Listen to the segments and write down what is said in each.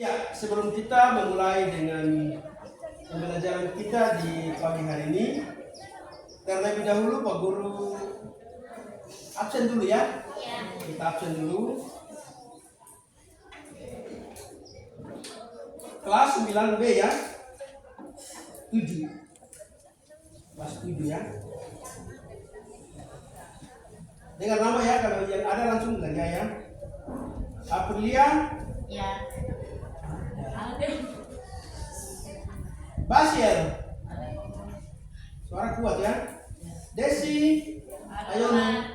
Ya, sebelum kita memulai dengan pembelajaran kita di pagi hari ini, terlebih dahulu Pak Guru absen dulu ya. Kita absen dulu. Kelas 9B ya. 7. Kelas 7 ya. Dengar nama ya, kalau yang ada langsung tanya ya. Aprilia. Ya. Basir. Suara kuat ya. Desi. Ayoni.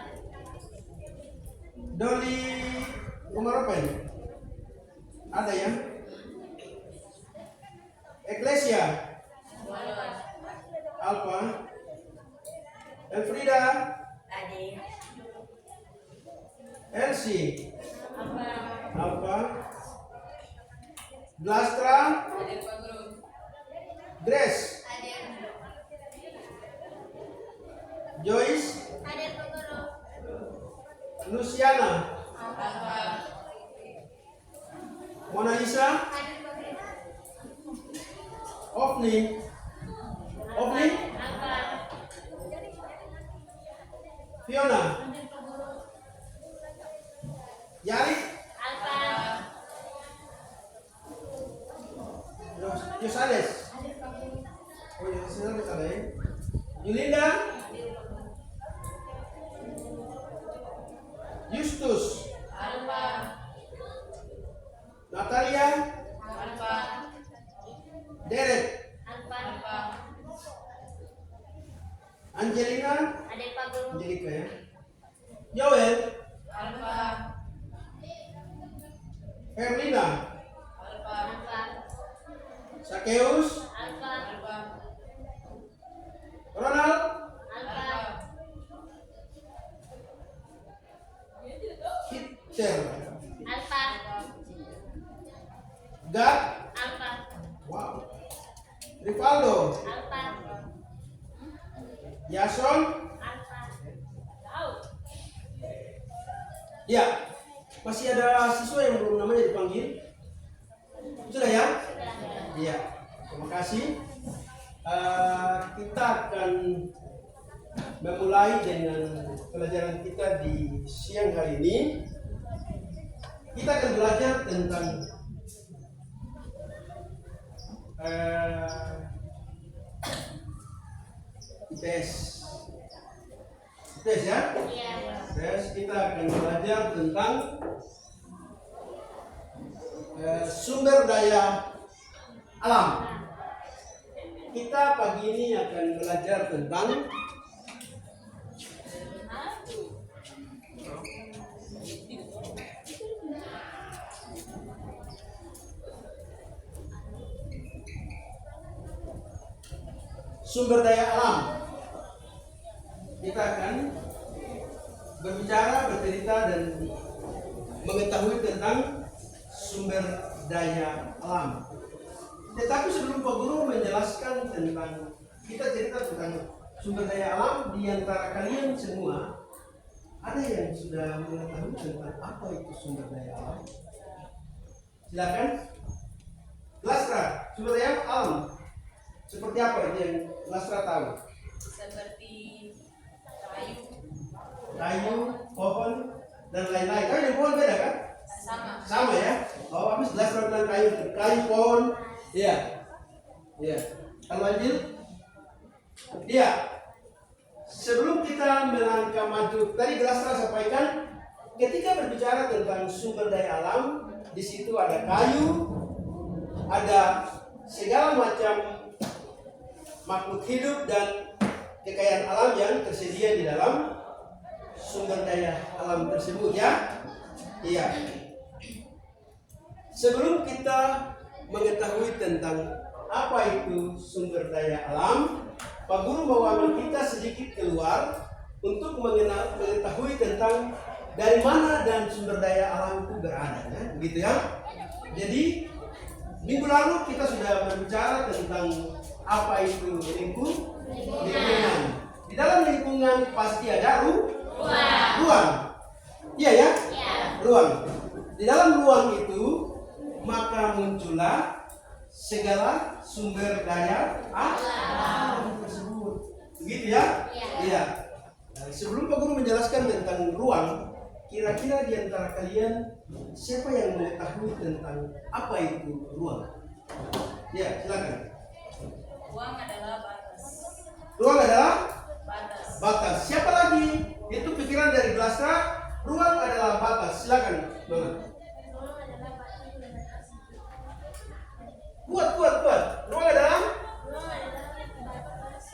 Doli. Umar apa ini? Ada ya? Eklesia. Alfa. Elfrida. Ade. Elsie. Apa? Alfa. Blastra. Ade Pak Guru. Grace. Ade. Joyce. Ade Pak Guru. Luciana. Apa? Mona Lisa. Ade Pak Guru. Ofni. Ofni. Apa? Fiona. Ade Pak Guru. Yari. Apa? Yosales. Ade Pak Guru. Oh ya, Yosales ada ya. Yulinda. Justus. Apa? Natalia. Apa? Derek. Apa? Angelina. Ade Pak Guru. Angelika ya. Joel. Apa? Herlina. Apa? Sakeus. Apa? Ronald. Apa? Hitler. Apa? Gad. Apa? Wow. Rivaldo. Apa? Yason. Apa? Tahu. Ya. Masih ada siswa yang belum namanya dipanggil? Sudah ya? Iya. Terima kasih. Kita akan memulai dengan pelajaran kita di siang hari ini. Kita akan belajar tentang tes. Tes ya? Iya. Tes, kita akan belajar tentang sumber daya alam. Kita pagi ini akan belajar tentang sumber daya alam. Kita akan berbicara, bercerita dan mengetahui tentang sumber daya alam. Tetapi sebelum Pak Guru menjelaskan tentang, kita cerita tentang sumber daya alam, di antara kalian semua ada yang sudah mengetahui tentang apa itu sumber daya alam? Silakan. Lastra, sumber daya alam seperti apa itu yang Lastra tahu? Seperti kayu. Kayu, pohon, dan lain-lain. Kayu dan pohon beda kan? Sama ya? Oh, habis Lastra tentang kayu, pohon. Iya. Iya. Kalau Anjil? Iya. Sebelum kita melangkah maju, tadi Lastra sampaikan ketika berbicara tentang sumber daya alam, di situ ada kayu, ada segala macam makhluk hidup dan kekayaan alam yang tersedia di dalam sumber daya alam tersebut ya. Iya. Sebelum kita mengetahui tentang apa itu sumber daya alam, Pak Guru mau kita sedikit keluar untuk mengetahui tentang dari mana dan sumber daya alam itu berada ya. Begitu ya. Jadi minggu lalu kita sudah berbicara tentang apa itu lingkungan. Di dalam lingkungan pasti ada ruang. Iya ya? Iya. Ruang. Di dalam ruang itu maka muncullah segala sumber daya alam tersebut. Begitu ya? Iya. Nah, sebelum Pak Guru menjelaskan tentang ruang, kira-kira di antara kalian siapa yang mengetahui tentang apa itu ruang? Ya, silakan. Ruang adalah batas. Ruang adalah Batas. batas. Siapa lagi? Itu pikiran dari Blastra. Ruang adalah batas. Silakan, Mama. Ruang adalah batas. Kuat. Ruang adalah? Ruang adalah batas.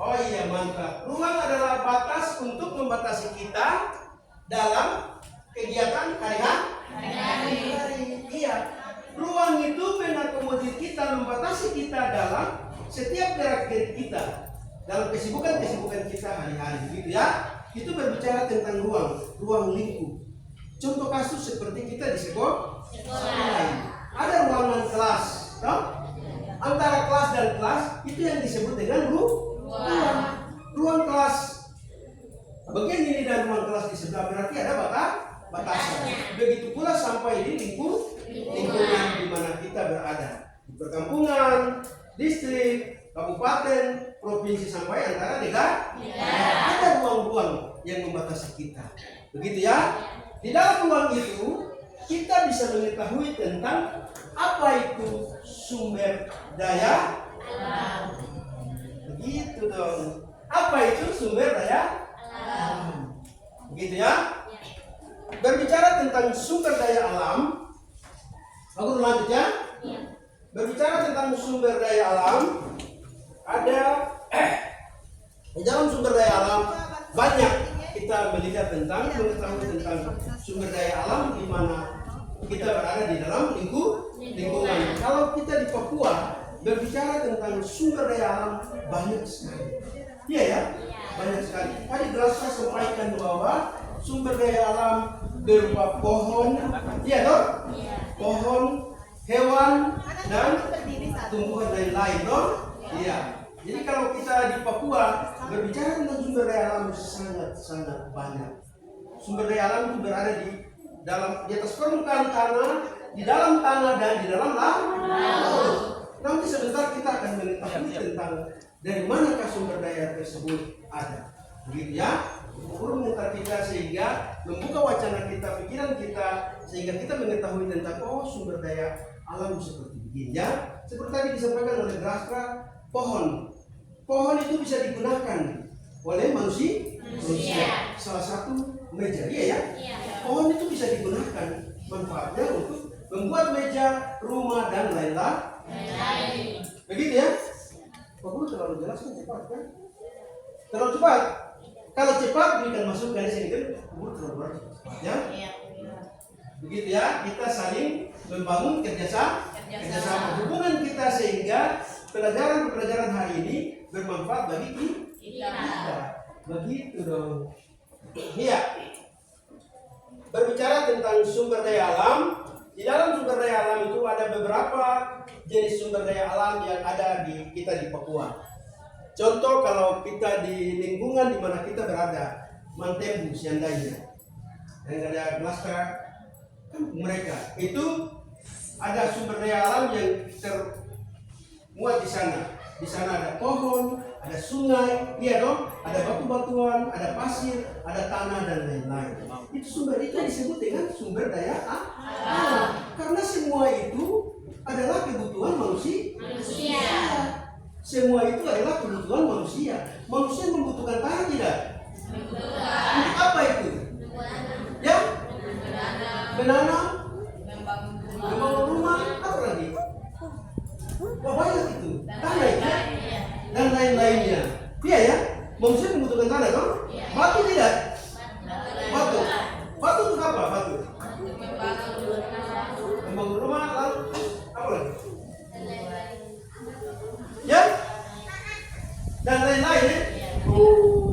Oh iya, mantap. Ruang adalah batas untuk membatasi kita dalam kegiatan hari-hari. Iya. Ruang itu mengakomodir kita, membatasi kita dalam setiap gerak-gerik kita, dalam kesibukan-kesibukan kita hari-hari, gitu ya. Itu berbicara tentang ruang lingkup. Contoh kasus seperti kita di sekolah. Ada ruangan kelas, toh? Antara kelas dan kelas itu yang disebut dengan ruang. Ruang kelas bagian ini dan ruang kelas di sebelah berarti ada batasan. Begitu pula sampai di lingkungan di mana kita berada, di perkampungan, distrik, kabupaten, provinsi sampai antara negara. Ada ruang-ruang yang membatasi kita. Begitu ya? Di dalam ruang itu kita bisa mengetahui tentang apa itu sumber daya alam. Begitu dong. Apa itu sumber daya alam? Begitu ya? Berbicara tentang sumber daya alam, aku lanjut ya. Berbicara tentang sumber daya alam, ada di dalam sumber daya alam banyak kita melihat tentang mengetahui tentang sumber daya alam di mana kita berada di dalam lingkungan. Kalau kita di Papua berbicara tentang sumber daya alam banyak sekali. Iya ya, banyak sekali. Tadi Blastra sampaikan bahwa sumber daya alam berupa pohon, iya toh? Pohon, hewan, dan tumbuhan lain-lain toh? Iya. Jadi kalau kita di Papua berbicara tentang sumber daya alam sangat banyak. Sumber daya alam itu berada di atas permukaan tanah, di dalam tanah dan di dalam laut. Nanti sebentar kita akan mengetahui tentang dari manakah sumber daya tersebut ada. Begitu ya? Guru meminta kita sehingga membuka wacana kita, pikiran kita, sehingga kita mengetahui tentang sumber daya alam seperti begini ya. Seperti tadi disampaikan oleh Blastra, pohon itu bisa digunakan oleh manusia. Salah satu meja, iya ya. Pohon itu bisa digunakan manfaatnya untuk membuat meja, rumah dan lain-lain. Begitu ya? Pak Guru terlalu jelas kan cepat kan? Terlalu cepat. Kalau cepat berikan masukan di sini kan? Pak Guru terlalu cepat ya? Begitu ya? Kita saling membangun kerjasama hubungan kita sehingga pelajaran hari ini bermanfaat bagi kita. Begitu dong. Iya. Berbicara tentang sumber daya alam, di dalam sumber daya alam itu ada beberapa jenis sumber daya alam yang ada di kita di Papua. Contoh kalau kita di lingkungan di mana kita berada, Mantembu seandainya, yang ada Blastra mereka itu ada sumber daya alam yang termuat di sana. Di sana ada pohon, ada sungai, iya dong, ada batu-batuan, ada pasir, ada tanah dan lain-lain. Itu sumber itu disebut dengan sumber daya alam. Karena semua itu adalah kebutuhan manusia. Semua itu adalah kebutuhan manusia. Manusia membutuhkan tanah tidak? Untuk apa itu? Ya? Menanam, membangun rumah, apa lagi? Banyak itu, tanah itu, dan lain-lainnya. Iya ya, manusia membutuhkan tanah toh? Batu tidak? Batu untuk apa? Batu? Membangun rumah, lalu apa lagi? Ya? Dan lain-lain ya?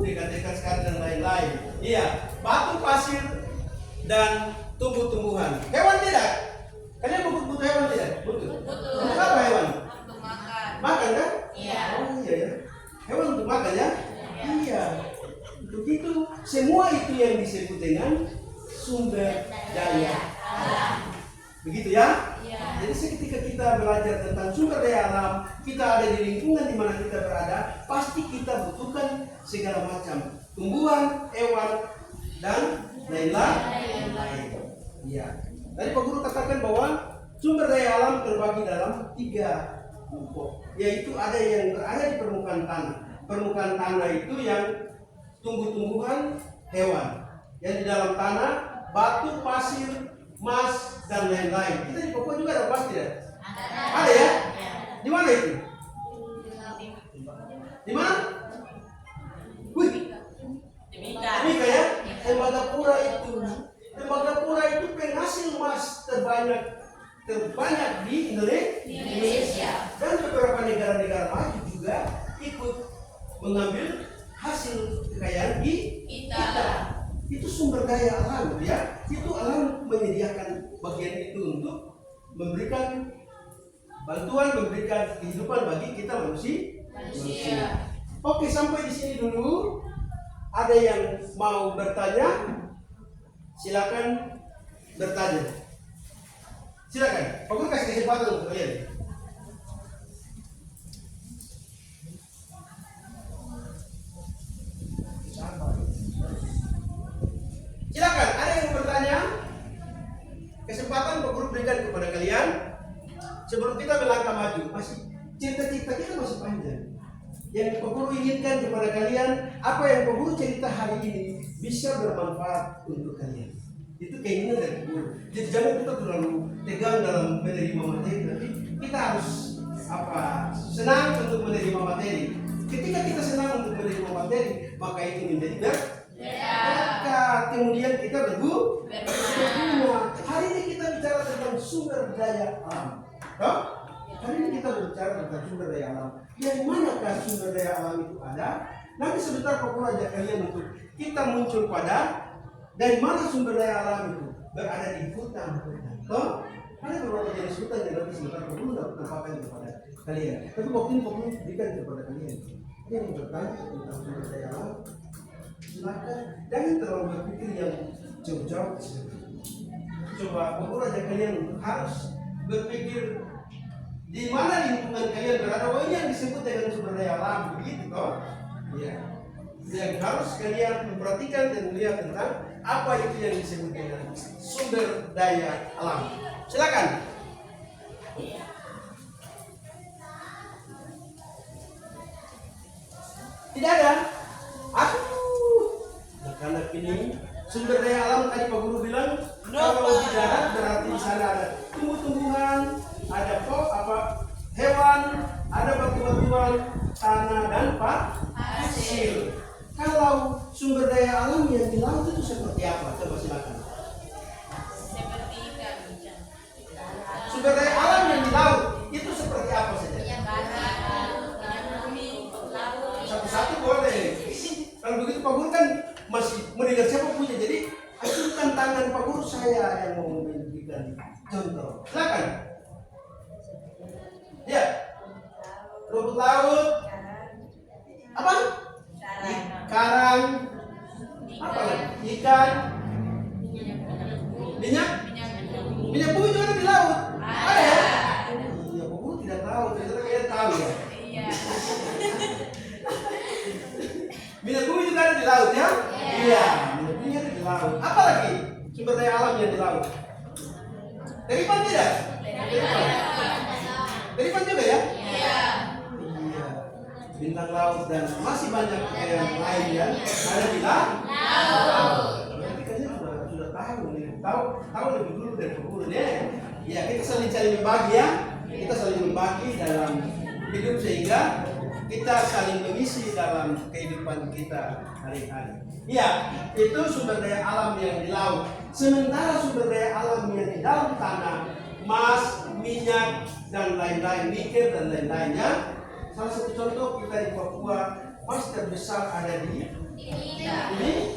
Dekat-dekat sekali dan lain-lain. Iya, batu, pasir, dan tumbuh-tumbuhan. Hewan tidak? Kalian butuh hewan tidak? Butuh. Untuk apa hewan? Untuk makan. Makan kan? Iya. Oh iya ya. Hewan untuk makan ya? Iya. Begitu. Semua itu yang disebut dengan sumber daya alam. Begitu ya? Iya. Jadi ketika kita belajar tentang sumber daya alam, kita ada di lingkungan di mana kita berada, pasti kita butuhkan segala macam tumbuhan, hewan, dan lain-lain. Iya. Tadi Pak Guru katakan bahwa sumber daya alam terbagi dalam 3 kelompok, yaitu ada yang berada di permukaan tanah. Permukaan tanah itu yang tumbuh-tumbuhan, hewan. Yang di dalam tanah, batu, pasir, emas, dan lain-lain. Kita di Papua juga ada pasti ya? Ada ya? Di mana itu? Di mana? Wih, Mika ya? Tembagapura itu. Tembagapura itu penghasil emas terbanyak di Indonesia. Dan beberapa negara-negara maju juga ikut mengambil hasil kekayaan kita. Itu sumber daya alam ya. Itu alam menyediakan bagian itu untuk memberikan bantuan, memberikan kehidupan bagi kita manusia. Oke, sampai di sini dulu. Ada yang mau bertanya? Silakan bertanya. Silakan. Aku kasih kesempatan untuk kalian. Silakan, ada yang mau bertanya? Kesempatan Pak Guru berikan kepada kalian sebelum kita melangkah maju. Masih cerita-cerita kita masih panjang. Yang Pak Guru inginkan kepada kalian, apa yang Pak Guru cerita hari ini bisa bermanfaat untuk kalian. Itu keinginan dari Pak Guru. Jadi jangan kita terlalu tegang dalam menerima materi, tapi kita harus senang untuk menerima materi. Ketika kita senang untuk menerima materi, maka itu menjadi berkah. Kemudian kita berguna. Hari ini kita bicara tentang sumber daya alam. Hari ini kita berbicara tentang sumber daya alam. Yang manakah sumber daya alam itu ada? Nanti sebentar Pak Guru ajak kalian untuk kita muncul pada dari mana sumber daya alam itu berada di hutan. Ada beberapa jenis hutan yang nanti sebentar Pak Guru dapat tampakkan kepada kalian. Tapi waktu ini Pak Guru berikan kepada kalian. Yang bertanya tentang sumber daya alam, silakan. Jangan terlalu berpikir yang jauh-jauh. Coba Pak Guru ajak kalian harus berpikir di mana lingkungan kalian berada. Oh, ini yang disebut dengan sumber daya alam, begitu toh? Ya. Yang harus kalian memperhatikan dan melihat tentang apa itu yang disebut dengan sumber daya alam. Silakan. Tidak ada. Anak-anak ini sumber daya alam tadi Pak Guru bilang kalau di darat berarti di sana ada tumbuh-tumbuhan, ada hewan, ada batu-batuan, tanah dan pasir. Kalau sumber daya alam yang di laut itu seperti apa? Coba silakan. Seperti ikan. Sumber daya alam yang di laut itu seperti apa saja? Satu-satu boleh. Kalau begitu Pak Guru kan masih mendengar siapa punya. Jadi ajukan tangan Pak Guru, saya yang mau memberikan contoh. Silakan. Ya. Rumput laut. Apa? Karang. Apa lagi? Ikan. Minyak bumi itu ada di laut. Ada ya? Iya, Pak Guru tidak tahu. Ternyata kalian tahu ya. Iya. Minyak bumi juga ada di laut ya? Iya, minyak bumi ada di laut. Apa lagi sumber daya alam yang di laut? Deripan tidak? Deripan juga ya? Iya. Bintang laut dan masih banyak yang lain yang ada di laut. Berarti kalian sudah tahu nih, tahu lebih dulu dari Guru ya. Ya, kita saling membagi ya. Kita saling membagi dalam hidup sehingga kita saling mengisi dalam kehidupan kita hari-hari. Iya, itu sumber daya alam yang di laut. Sementara sumber daya alam yang di dalam tanah, emas, minyak, dan lain-lain, nikel dan lain-lainnya. Salah satu contoh kita di Papua, emas terbesar ada di ini.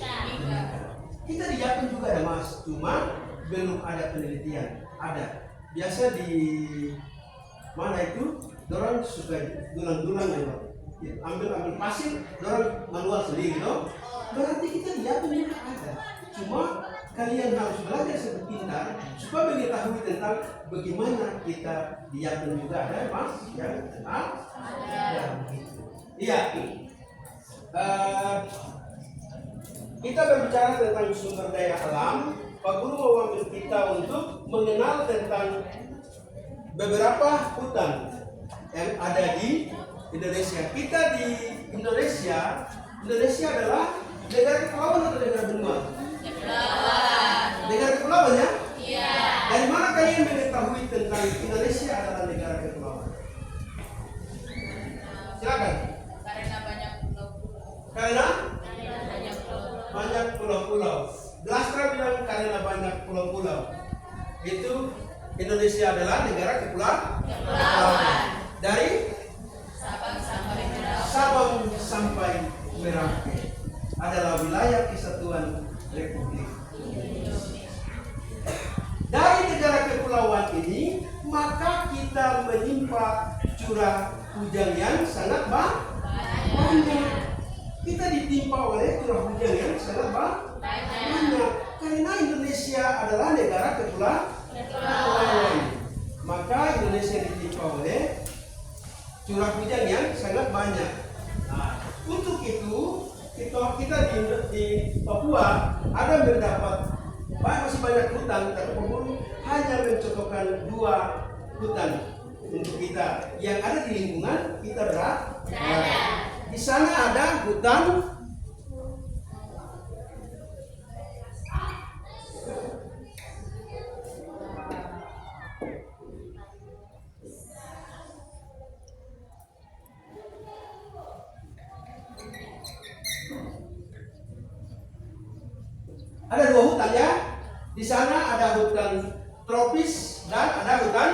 Kita di Japan juga ada emas, cuma belum ada penelitian. Ada. Biasa di mana itu? Dorang suka dulang-dulang ya, ambil pasir, dorang manual sendiri, no? Berarti kita di Japan juga ada. Cuma kalian harus belajar sebut pintar supaya mengetahui tentang bagaimana kita diatur juga ada mas yang ya begitu. Iya. Kita berbicara tentang sumber daya alam. Pak Guru mau ambil kita untuk mengenal tentang beberapa hutan yang ada di Indonesia. Kita di Indonesia adalah negara kepulauan atau negara benua? Negara kepulauan ya? Iya. Dari mana kalian mengetahui tentang Indonesia adalah negara kepulauan? Silakan. Karena banyak pulau-pulau. Karena Banyak pulau. banyak pulau-pulau. Glastra bilang karena banyak pulau-pulau. Itu Indonesia adalah negara kepulauan. Dari Sabang sampai Merauke. Sabang sampai Merauke adalah wilayah kesatuan Republik Indonesia. Dari negara kepulauan ini, maka kita menimpa curah hujan yang sangat banyak. Kita ditimpa oleh curah hujan yang sangat banyak. Karena Indonesia adalah negara kepulauan, maka Indonesia ditimpa oleh curah hujan yang sangat banyak. Nah, untuk itu kita di Papua ada mendapat masih banyak hutan, tapi pemburu hanya mencocokkan 2 hutan untuk kita yang ada di lingkungan kita berada. Di sana ada hutan ada 2 hutan ya. Di sana ada hutan tropis dan ada hutan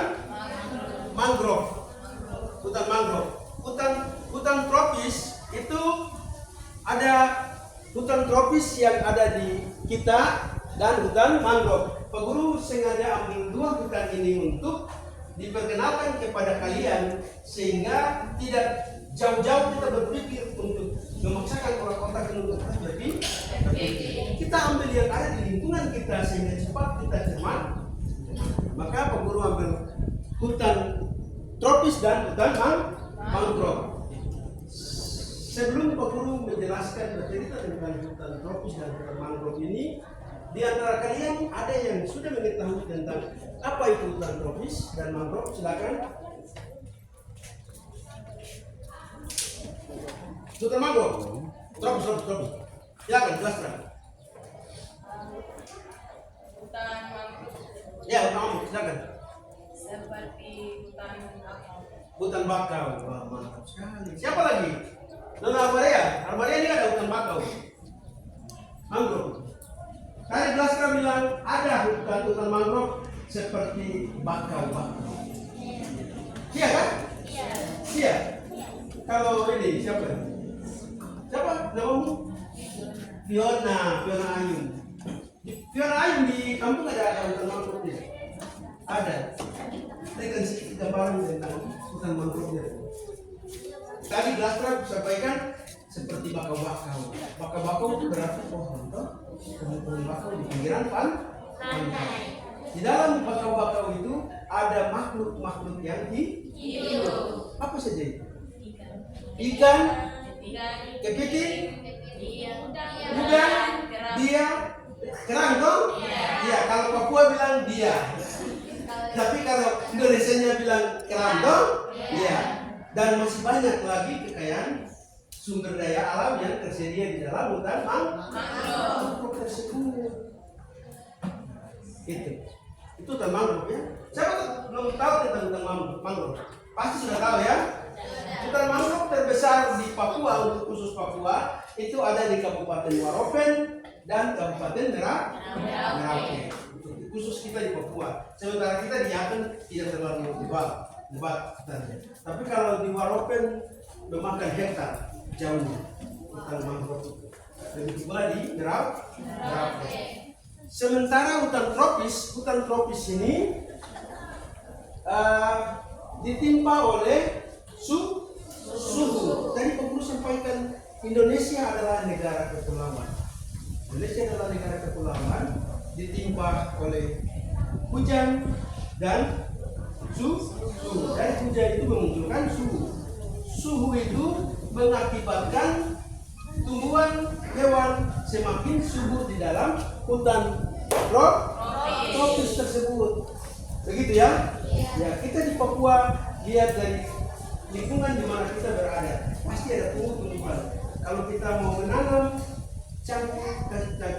mangrove. Hutan mangrove. Hutan tropis itu ada hutan tropis yang ada di kita dan hutan mangrove. Pak Guru sengaja ambil 2 hutan ini untuk diperkenalkan kepada kalian sehingga tidak jauh-jauh kita berpikir untuk memaksakan orang kota untuk berpikir. Kita ambil yang ada di lingkungan kita sehingga cepat kita cermat. Maka Pak Guru ambil hutan tropis dan hutan mangrove. Sebelum Pak Guru menjelaskan bercerita tentang hutan tropis dan hutan mangrove ini, di antara kalian ada yang sudah mengetahui tentang apa itu hutan tropis dan mangrove? Silakan. Hutan mangrove, tropis. Silakan jelaskan. Hutan mangrove Ya, hutan mangrove, silakan. seperti hutan bakau. Hutan bakau, wah mantap sekali. Siapa lagi? Nona Armaria ini ada hutan bakau, mangrove. Tadi Blaska bilang ada hutan mangrove seperti bakau. Iya kan? Iya. Kalau ini siapa? Namamu? Fiona Ayun. Fiona Ayun di kampung ada hutan mangrove tidak? Ada. Berikan sedikit gambaran tentang hutan mangrove. Tadi Blaska sampaikan seperti bakau-bakau. Bakau-bakau itu berarti pohon, pohon bakau di pinggiran pantai. Di dalam bakau-bakau itu ada makhluk-makhluk yang hidup. Apa saja itu? Ikan, kepiting, udang, dia, kerang dong? Iya, kalau Papua bilang dia. Tapi kalau Indonesianya bilang kerang dong? Iya. Dan masih banyak lagi kekayaan sumber daya alam yang tersedia di dalam hutan mangrove tersebut. Itu hutan mangrove ya. Siapa belum tahu tentang hutan mangrove? Pasti sudah tahu ya. Hutan mangrove terbesar di Papua, untuk khusus Papua itu ada di Kabupaten Waropen dan Kabupaten Merauke. Khusus kita di Papua. Sementara kita di Yapen tidak terlalu lebat hutannya. Tapi kalau di Waropen memakan hektar jauhnya hutan mangrove. Begitu pula di Merauke. Sementara hutan tropis ini ditimpa oleh suhu. Tadi Pak Guru sampaikan Indonesia adalah negara kepulauan. ditimpa oleh hujan dan suhu. Dan hujan itu memunculkan suhu. Suhu itu mengakibatkan tumbuhan hewan semakin subur di dalam hutan tropis tersebut. Begitu ya? Ya, kita di Papua lihat dari lingkungan di mana kita berada, pasti ada tumbuh-tumbuhan. Kalau kita mau menanam, campur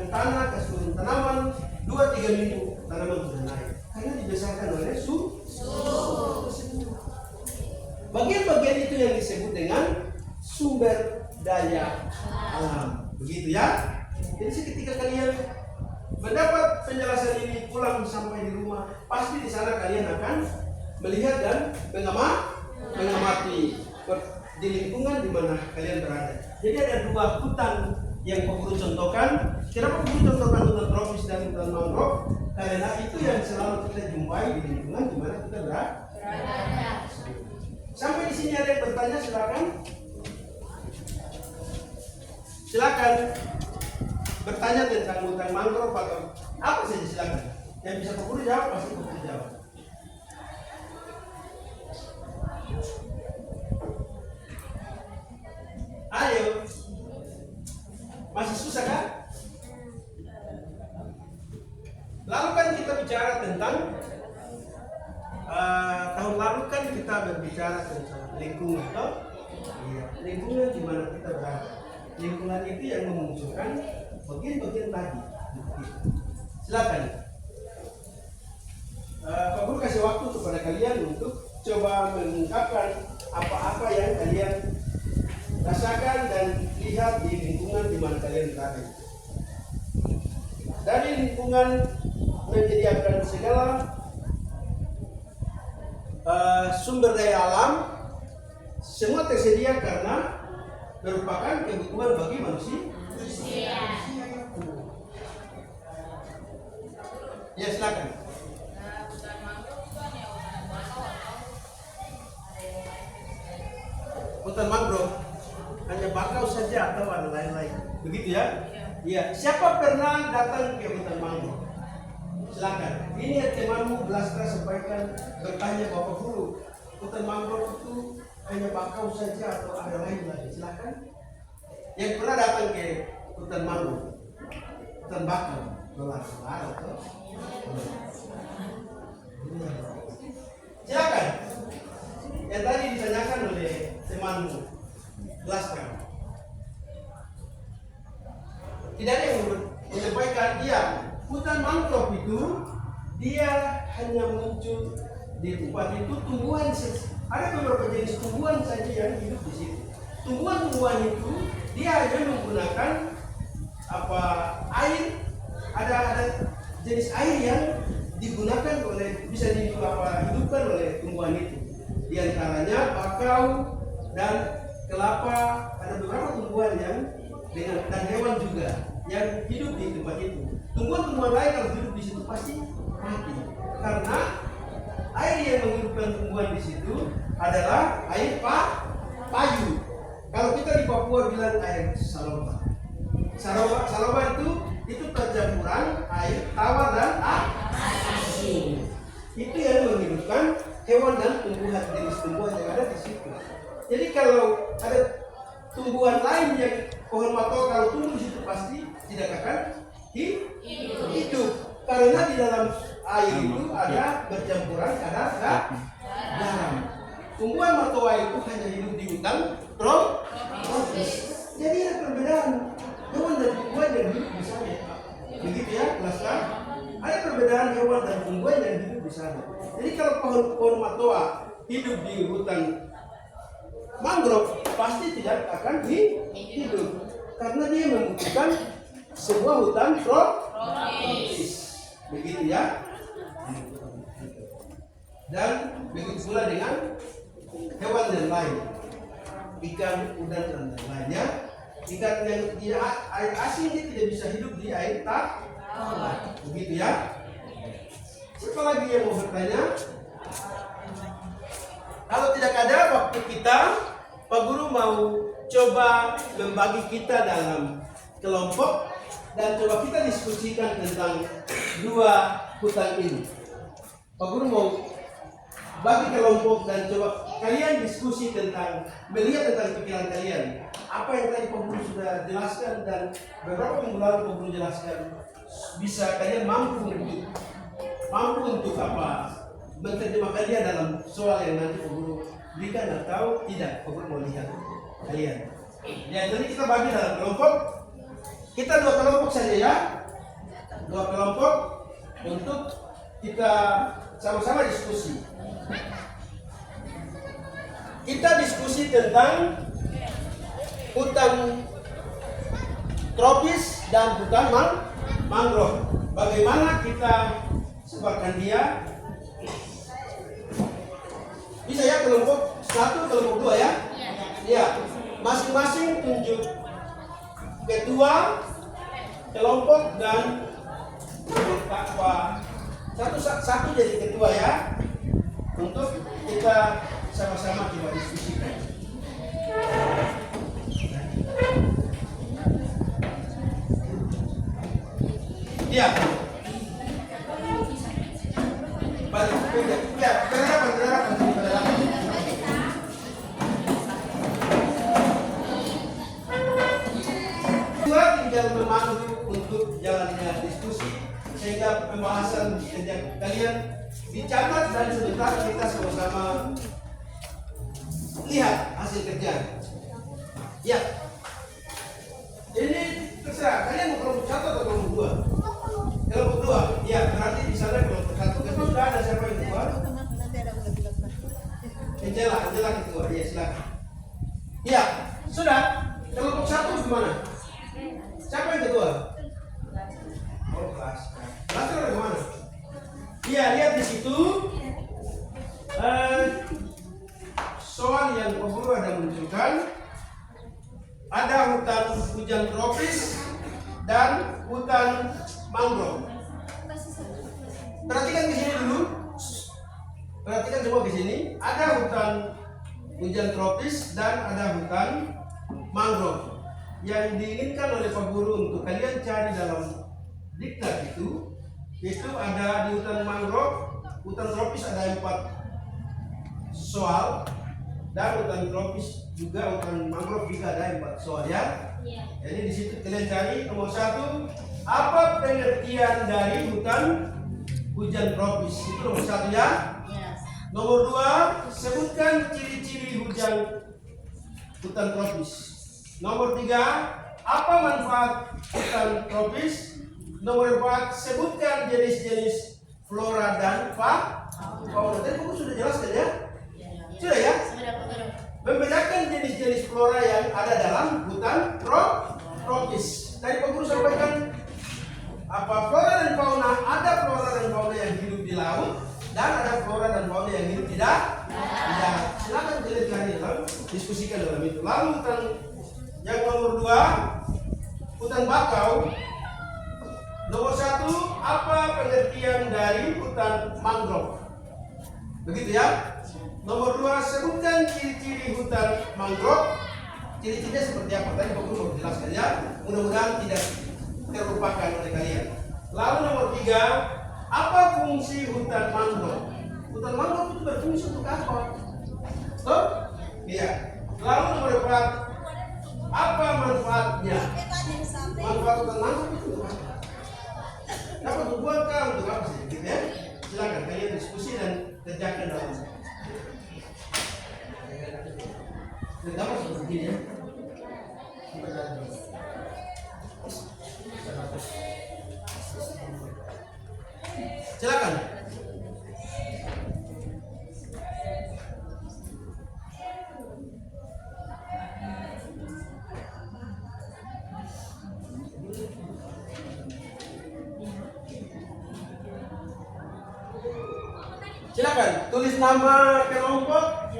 tanah, kasih turun tanaman, 2-3 minggu tanaman sudah naik. Karena dibesarkan oleh suhu. Bagian-bagian itu yang disebut dengan sumber daya alam. Begitu ya? Jadi ketika kalian mendapat penjelasan ini pulang sampai di rumah, pasti di sana kalian akan melihat dan mengamati di lingkungan di mana kalian berada. Jadi ada 2 hutan yang Pak Guru contohkan. Kenapa Pak Guru contohkan hutan tropis dan hutan mangrove? Karena itu yang selalu kita jumpai di lingkungan di mana kita berada. Sampai di sini ada yang bertanya, silakan. Silakan bertanya tentang hutan mangrove atau apa saja, silakan. Yang bisa Pak Guru jawab pasti Pak Guru jawab. Ayo, masih susah kan? Lalu kan kita bicara tentang tahun lalu kan kita berbicara tentang lingkungan, toh? Iya, lingkungan di mana kita berada. Lingkungan itu yang memunculkan bagian-bagian tadi. Silakan. Pak Guru kasih waktu kepada kalian untuk coba mengungkapkan apa-apa yang kalian rasakan dan lihat di lingkungan di mana kalian berada. Dari lingkungan menyediakan segala sumber daya alam, semua tersedia karena merupakan kebutuhan bagi manusia. Ya, silakan. Hutan mangrove kan ya hutan bakau atau ada yang lain? Hutan mangrove hanya bakau saja atau ada lain-lain, begitu ya? Iya. Siapa pernah datang ke hutan mangrove? Silakan. Ini temanmu Blastra sampaikan, bertanya Bapak Guru, hutan mangrove itu hanya bakau saja atau ada lain lagi? Silakan. Yang pernah datang ke hutan mangrove, hutan bakau, atau silakan. Yang tadi ditanyakan oleh temanmu Blastra. Tidak ada yang menyampaikan, iya, hutan mangrove itu dia hanya muncul di tempat itu tumbuhan. Ada beberapa jenis tumbuhan saja yang hidup di situ. Tumbuhan-tumbuhan itu dia hanya menggunakan air. Ada jenis air yang digunakan oleh, bisa dihidupkan oleh tumbuhan itu. Di antaranya bakau dan kelapa. Ada beberapa tumbuhan yang dan hewan juga yang hidup di tempat itu. Tumbuhan-tumbuhan lain kalau hidup di situ pasti mati, karena air yang menghidupkan tumbuhan di situ adalah air payu. Kalau kita di Papua bilang air saloba. Saloba itu percampuran air tawar dan asin. Itu yang menghidupkan hewan dan tumbuhan, jenis tumbuhan yang ada di situ. Jadi kalau ada tumbuhan lain yang pohon matoa kalau tumbuh di situ pasti tidak akan hidup, karena di dalam air itu ada bercampuran kadar garam. Tumbuhan matoa itu hanya hidup di hutan tropis. Jadi ada perbedaan hewan dan tumbuhan yang hidup di sana. Begitu ya, Blastra? Ada perbedaan hewan dan tumbuhan yang hidup di sana. Jadi kalau pohon matoa hidup di hutan mangrove pasti tidak akan hidup, karena dia membutuhkan sebuah hutan tropis. Begitu ya. Dan begitu pula dengan hewan yang lain, ikan, udang dan lainnya. Ikan yang di air asin dia tidak bisa hidup di air tawar. Begitu ya. Siapa lagi yang mau bertanya? Kalau tidak ada waktu kita, Pak Guru mau coba membagi kita dalam kelompok dan coba kita diskusikan tentang dua hutan ini. Pak Guru mau bagi kelompok dan coba kalian diskusi tentang melihat tentang pikiran kalian. Apa yang tadi Pak Guru sudah jelaskan dan beberapa minggu lalu Pak Guru jelaskan, bisa kalian mampu untuk apa? Menerjemahkan dia dalam soal yang nanti Pak Guru berikan atau tidak. Pak Guru mau lihat kalian. Ya, jadi kita bagi dalam kelompok. Kita dua kelompok saja ya. Dua kelompok untuk kita sama-sama diskusi. Kita diskusi tentang hutan tropis dan hutan mangrove. Bagaimana kita sebarkan dia? Bisa ya kelompok 1, kelompok 2 ya? Iya. Masing-masing tunjuk ketua kelompok dan apa satu jadi ketua ya, untuk kita sama-sama coba diskusikan. Iya. Balik ya, berapa? Dua tinggal memandu untuk jalannya diskusi sehingga pembahasan kalian dicatat dan sebentar kita sama-sama lihat hasil kerja. Ya. Ini terserah kalian mau kelompok 1 atau kelompok 2? Kelompok 2. Ya, berarti di sana kelompok 1. Ketua sudah ada siapa yang ketua? Angela ketua. Ya, silakan. Ya, sudah. Kelompok 1 gimana? Siapa yang ketua? Oh, kelas. Kelas dari mana? Iya, lihat di situ. Soal yang Pak Guru ada munculkan. Ada hutan hujan tropis dan hutan mangrove. Perhatikan di sini dulu. Perhatikan semua di sini. Ada hutan hujan tropis dan ada hutan mangrove. Yang diinginkan oleh Pak Guru untuk kalian cari dalam diktat itu ada di hutan mangrove, hutan tropis ada 4 soal, dan hutan tropis juga, hutan mangrove juga ada 4 soal ya. Jadi di situ kalian cari nomor 1, apa pengertian dari hutan hujan tropis? Itu nomor 1 ya. Nomor 2, sebutkan ciri-ciri hutan tropis. Nomor 3, apa manfaat hutan tropis? Nomor 4, sebutkan jenis-jenis flora dan fauna. Tadi Buku sudah jelaskan ya? Sudah ya? Membedakan jenis-jenis flora yang ada dalam hutan tropis. Tadi Pak Guru sampaikan apa flora dan fauna? Ada flora dan fauna yang hidup di laut dan ada flora dan fauna yang hidup di darat. Silakan kalian cari dalam diskusikan dalam itu. Lalu hutan yang nomor 2, hutan bakau. Nomor 1, apa pengertian dari hutan mangrove? Begitu ya. Nomor 2, sebutkan ciri-ciri hutan mangrove. Ciri-cirinya seperti apa? Tadi Pak Guru jelaskan ya. Mudah-mudahan tidak terlupakan oleh kalian. Lalu nomor 3, apa fungsi hutan mangrove? Hutan mangrove itu berfungsi untuk apa? Stop? Iya. Lalu nomor 4, apa manfaatnya? Manfaat hutan mangrove itu untuk apa? Dapat tujuan kah untuk apa sih? Gitu ya? Silakan kalian diskusi dan kerjakan dalam. Dapat seperti ini ya. Silakan. Silakan tulis nama kelompok,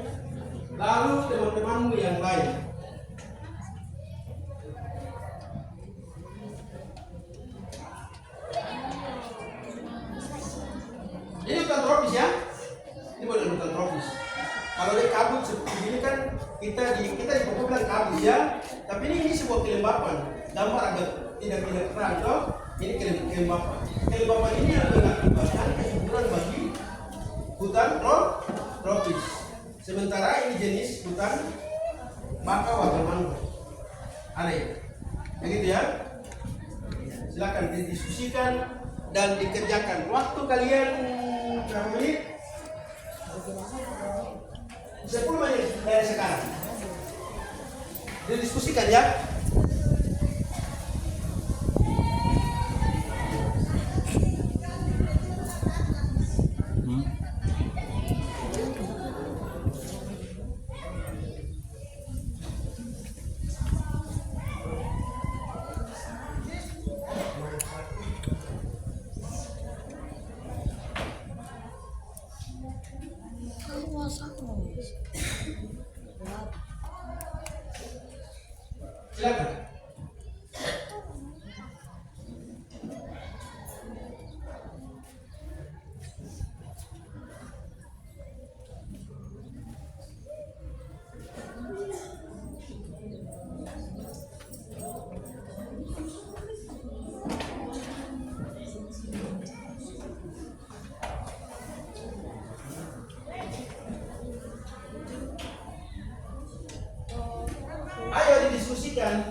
lalu teman-temanmu yang lain. Ini hutan tropis ya. Ini bukan hutan tropis. Kalau dia kabut seperti ini kan kita di Papua bilang kabut ya. Tapi ini sebuah kelembapan. Gambar agak tidak terang toh. Ini klaim Bapak. Klaim Bapak ini yang mengakibatkan kesuburan bagi hutan tropis. Sementara ini jenis hutan bakau atau mangrove. Aneh. Begitu ya? Silakan didiskusikan dan dikerjakan. Waktu kalian berapa menit? 10 menit dari sekarang. Didiskusikan ya. Silakan. Ayo didiskusikan.